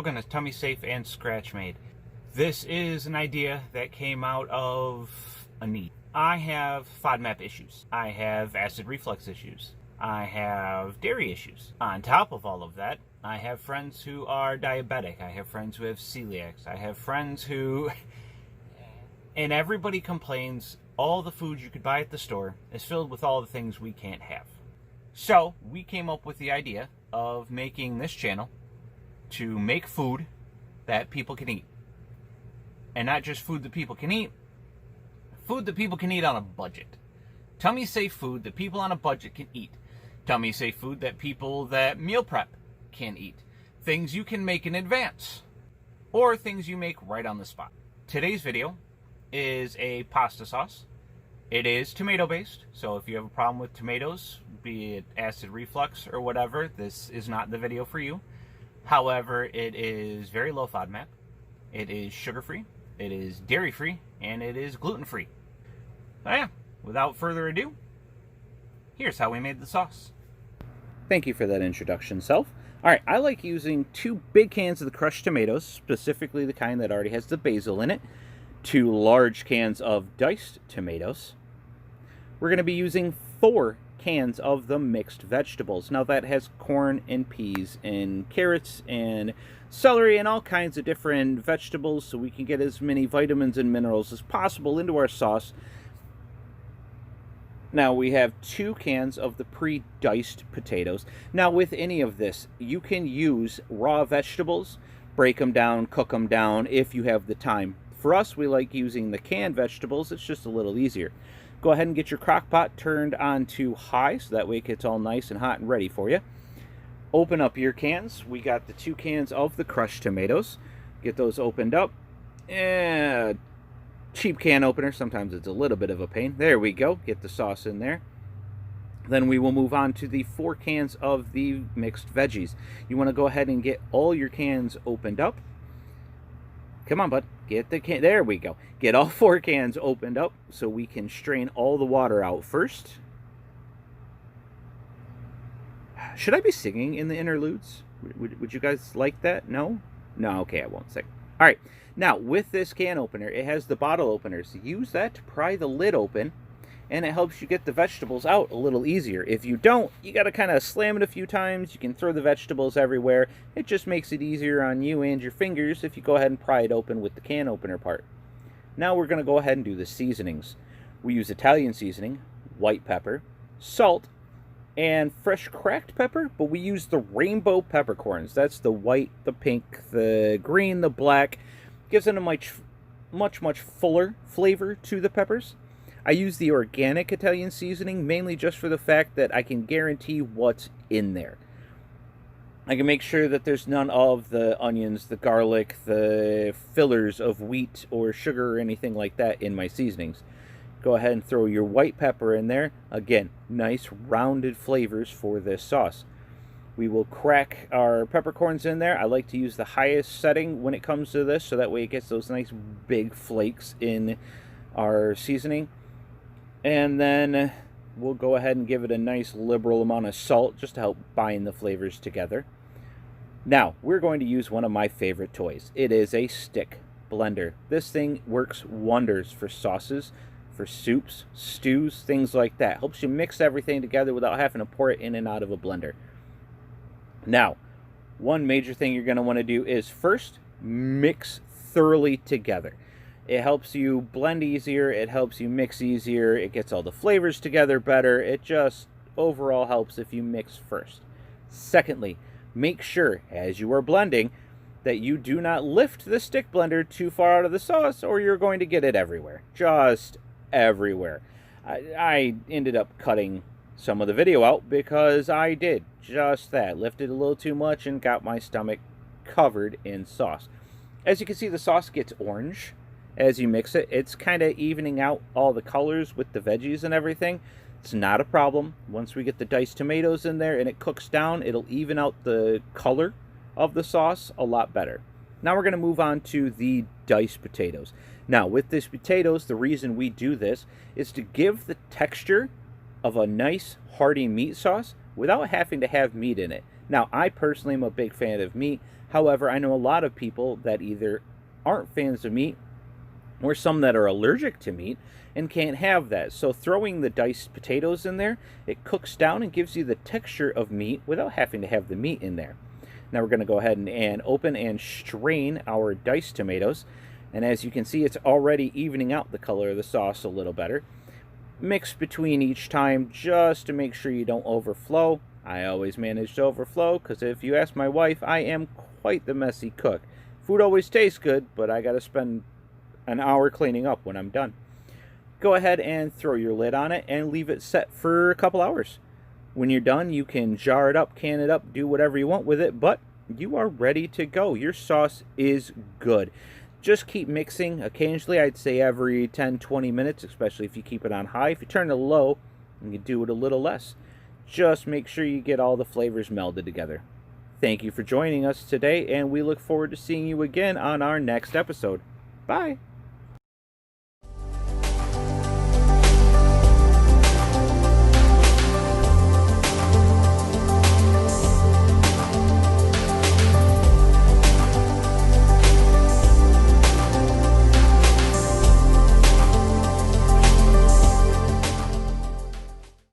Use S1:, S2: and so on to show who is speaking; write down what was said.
S1: Welcome to Tummy Safe and Scratch Made. This is an idea that came out of a need. I have FODMAP issues. I have acid reflux issues. I have dairy issues. On top of all of that, I have friends who are diabetic. I have friends who have celiacs. I have friends who... And everybody complains all the food you could buy at the store is filled with all the things we can't have. So, we came up with the idea of making this channel to make food that people can eat. And not just food that people can eat, food that people can eat on a budget. Tummy safe food that people on a budget can eat. Tummy safe food that people that meal prep can eat. Things you can make in advance. Or things you make right on the spot. Today's video is a pasta sauce. It is tomato based, so if you have a problem with tomatoes, be it acid reflux or whatever, this is not the video for you. However, it is very low FODMAP. It is sugar free, it is dairy free, and it is gluten free. So yeah, without further ado, here's how we made the sauce. Thank you for that introduction, Self. Alright, I like using 2 big cans of the crushed tomatoes, specifically the kind that already has the basil in it, 2 large cans of diced tomatoes. We're going to be using 4 cans of the mixed vegetables. Now that has corn and peas and carrots and celery and all kinds of different vegetables, so we can get as many vitamins and minerals as possible into our sauce. Now we have 2 cans of the pre-diced potatoes. Now with any of this, you can use raw vegetables, break them down, cook them down if you have the time. For us, we like using the canned vegetables. It's just a little easier. Go ahead and get your crock pot turned on to high, so that way it gets all nice and hot and ready for you. Open up your cans. We got the 2 cans of the crushed tomatoes. Get those opened up. Cheap can opener. Sometimes it's a little bit of a pain. There we go. Get the sauce in there. Then we will move on to the 4 cans of the mixed veggies. You want to go ahead and get all your cans opened up. Come on, bud. Get the can. There we go. Get all 4 cans opened up so we can strain all the water out first. Should I be singing in the interludes? Would you guys like that? No? No, okay, I won't sing. All right. Now, with this can opener, it has the bottle openers. Use that to pry the lid open, and it helps you get the vegetables out a little easier. If you don't, you got to kind of slam it a few times. You can throw the vegetables everywhere. It just makes it easier on you and your fingers if you go ahead and pry it open with the can opener part. Now we're going to go ahead and do the seasonings. We use Italian seasoning, white pepper, salt, and fresh cracked pepper, but we use the rainbow peppercorns. That's the white, the pink, the green, the black. Gives it a much fuller flavor to the peppers. I use the organic Italian seasoning mainly just for the fact that I can guarantee what's in there. I can make sure that there's none of the onions, the garlic, the fillers of wheat or sugar or anything like that in my seasonings. Go ahead and throw your white pepper in there. Again, nice rounded flavors for this sauce. We will crack our peppercorns in there. I like to use the highest setting when it comes to this, so that way it gets those nice big flakes in our seasoning. And then we'll go ahead and give it a nice liberal amount of salt just to help bind the flavors together. Now, we're going to use one of my favorite toys. It is a stick blender. This thing works wonders for sauces, for soups, stews, things like that. Helps you mix everything together without having to pour it in and out of a blender. Now, one major thing you're going to want to do is first mix thoroughly together. It helps you blend easier, it helps you mix easier, it gets all the flavors together better. It just overall helps if you mix first. Secondly, make sure as you are blending that you do not lift the stick blender too far out of the sauce, or you're going to get it everywhere. Just everywhere. I ended up cutting some of the video out because I did just that. Lifted a little too much and got my stomach covered in sauce. As you can see, the sauce gets orange as you mix it. It's kind of evening out all the colors with the veggies and everything. It's not a problem. Once we get the diced tomatoes in there and it cooks down, it'll even out the color of the sauce a lot better. Now we're going to move on to the diced potatoes. Now with these potatoes, the reason we do this is to give the texture of a nice hearty meat sauce without having to have meat in it. Now, I personally am a big fan of meat. However, I know a lot of people that either aren't fans of meat or some that are allergic to meat and can't have that. So throwing the diced potatoes in there, it cooks down and gives you the texture of meat without having to have the meat in there. Now we're going to go ahead and open and strain our diced tomatoes. And as you can see, it's already evening out the color of the sauce a little better. Mix between each time just to make sure you don't overflow. I always manage to overflow because if you ask my wife, I am quite the messy cook. Food always tastes good, but I got to spend an hour cleaning up when I'm done. Go ahead and throw your lid on it and leave it set for a couple hours. When you're done, you can jar it up, can it up, do whatever you want with it, but you are ready to go. Your sauce is good. Just keep mixing. Occasionally, I'd say every 10-20 minutes, especially if you keep it on high. If you turn it low, you can do it a little less. Just make sure you get all the flavors melded together. Thank you for joining us today, and we look forward to seeing you again on our next episode. Bye.